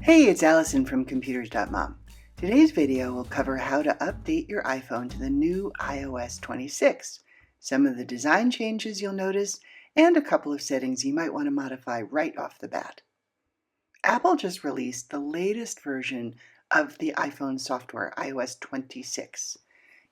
Hey, it's Allison from Computers.mom. Today's video will cover how to update your iPhone to the new iOS 26, some of the design changes you'll notice, and a couple of settings you might want to modify right off the bat. Apple just released the latest version of the iPhone software, iOS 26.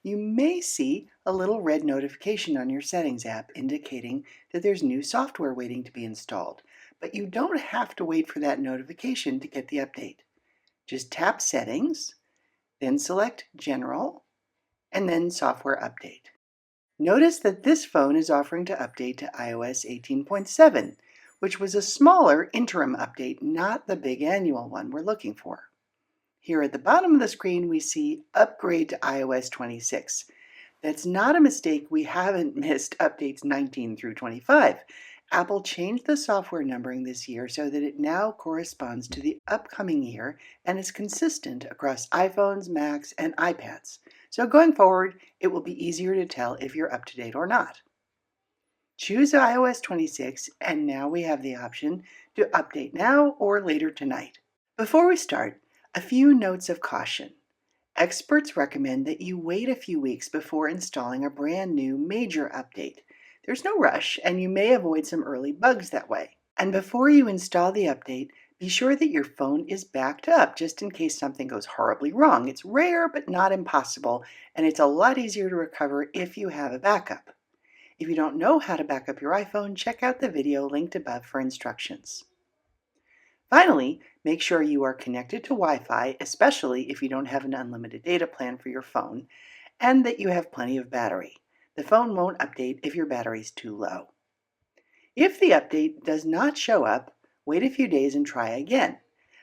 You may see a little red notification on your Settings app indicating that there's new software waiting to be installed, but you don't have to wait for that notification to get the update. Just tap Settings, then select General, and then Software Update. Notice that this phone is offering to update to iOS 18.7, which was a smaller interim update, not the big annual one we're looking for. Here at the bottom of the screen, we see Upgrade to iOS 26. That's not a mistake. We haven't missed updates 19 through 25. Apple changed the software numbering this year so that it now corresponds to the upcoming year and is consistent across iPhones, Macs, and iPads. So going forward, it will be easier to tell if you're up to date or not. Choose iOS 26, and now we have the option to update now or later tonight. Before we start, a few notes of caution. Experts recommend that you wait a few weeks before installing a brand new major update. There's no rush, and you may avoid some early bugs that way. And before you install the update, be sure that your phone is backed up just in case something goes horribly wrong. It's rare but not impossible, and it's a lot easier to recover if you have a backup. If you don't know how to back up your iPhone, check out the video linked above for instructions. Finally, make sure you are connected to Wi-Fi, especially if you don't have an unlimited data plan for your phone, and that you have plenty of battery. The phone won't update if your battery is too low. If the update does not show up, wait a few days and try again.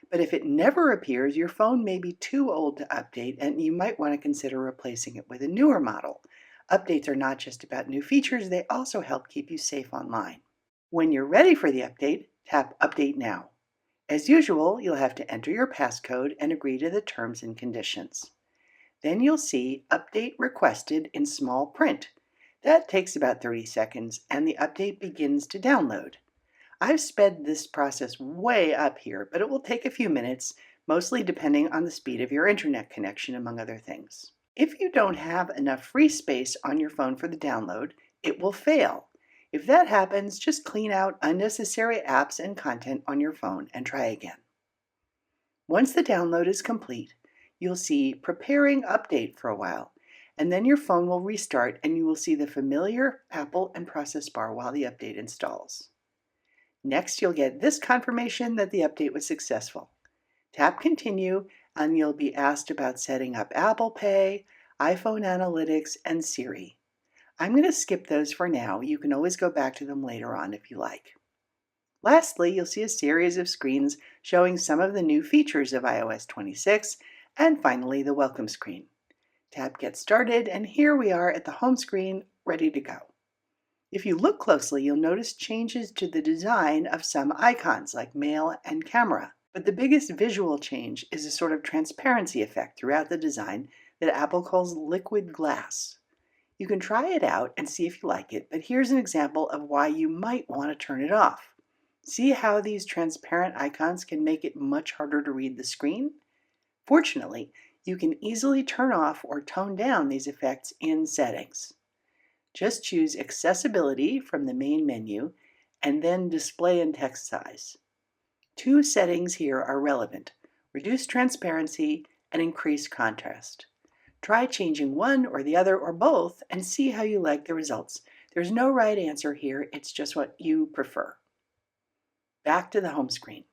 But if it never appears, your phone may be too old to update, and you might want to consider replacing it with a newer model. Updates are not just about new features, they also help keep you safe online. When you're ready for the update, tap Update Now. As usual, you'll have to enter your passcode and agree to the terms and conditions. Then you'll see Update Requested in small print. That takes about 30 seconds, and the update begins to download. I've sped this process way up here, but it will take a few minutes, mostly depending on the speed of your internet connection, among other things. If you don't have enough free space on your phone for the download, it will fail. If that happens, just clean out unnecessary apps and content on your phone and try again. Once the download is complete, you'll see Preparing Update for a while, and then your phone will restart and you will see the familiar Apple and process bar while the update installs. Next, you'll get this confirmation that the update was successful. Tap Continue, and you'll be asked about setting up Apple Pay, iPhone Analytics, and Siri. I'm going to skip those for now. You can always go back to them later on if you like. Lastly, you'll see a series of screens showing some of the new features of iOS 26, and finally the welcome screen. Tap Get Started, and here we are at the home screen, ready to go. If you look closely, you'll notice changes to the design of some icons like Mail and Camera. But the biggest visual change is a sort of transparency effect throughout the design that Apple calls liquid glass. You can try it out and see if you like it, but here's an example of why you might want to turn it off. See how these transparent icons can make it much harder to read the screen? Fortunately, you can easily turn off or tone down these effects in Settings. Just choose Accessibility from the main menu and then Display and Text Size. Two settings here are relevant: reduce transparency and increase contrast. Try changing one or the other or both and see how you like the results. There's no right answer here, it's just what you prefer. Back to the home screen.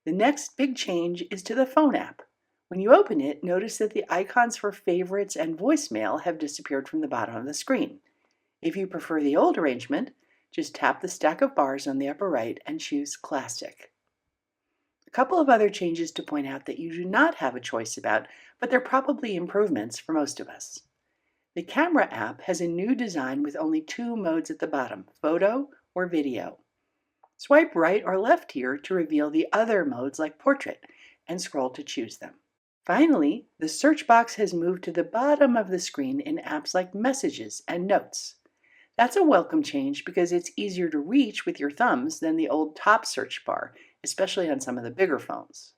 The next big change is to the phone app. When you open it, notice that the icons for favorites and voicemail have disappeared from the bottom of the screen. If you prefer the old arrangement, just tap the stack of bars on the upper right and choose Classic. A couple of other changes to point out that you do not have a choice about, but they're probably improvements for most of us. The Camera app has a new design with only two modes at the bottom, photo or video. Swipe right or left here to reveal the other modes like Portrait, and scroll to choose them. Finally, the search box has moved to the bottom of the screen in apps like Messages and Notes. That's a welcome change because it's easier to reach with your thumbs than the old top search bar, especially on some of the bigger phones.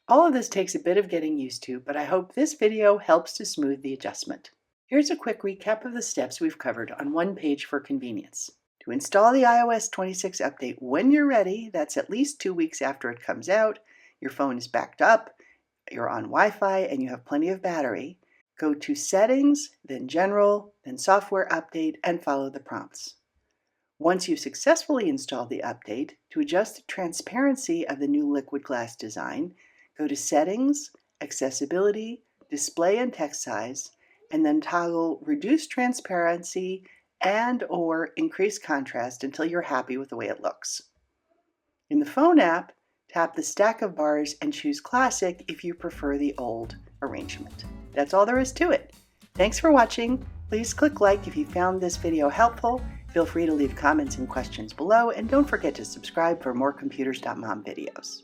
All of this takes a bit of getting used to, but I hope this video helps to smooth the adjustment. Here's a quick recap of the steps we've covered on one page for convenience. To install the iOS 26 update when you're ready, that's at least 2 weeks after it comes out, your phone is backed up, you're on Wi-Fi, and you have plenty of battery, go to Settings, then General, then Software Update, and follow the prompts. Once you've successfully installed the update, to adjust the transparency of the new liquid glass design, go to Settings, Accessibility, Display and Text Size, and then toggle Reduce Transparency and/or Increase Contrast until you're happy with the way it looks. In the phone app, tap the stack of bars and choose Classic if you prefer the old arrangement. That's all there is to it. Thanks for watching. Please click like if you found this video helpful. Feel free to leave comments and questions below, and don't forget to subscribe for more Computers.mom videos.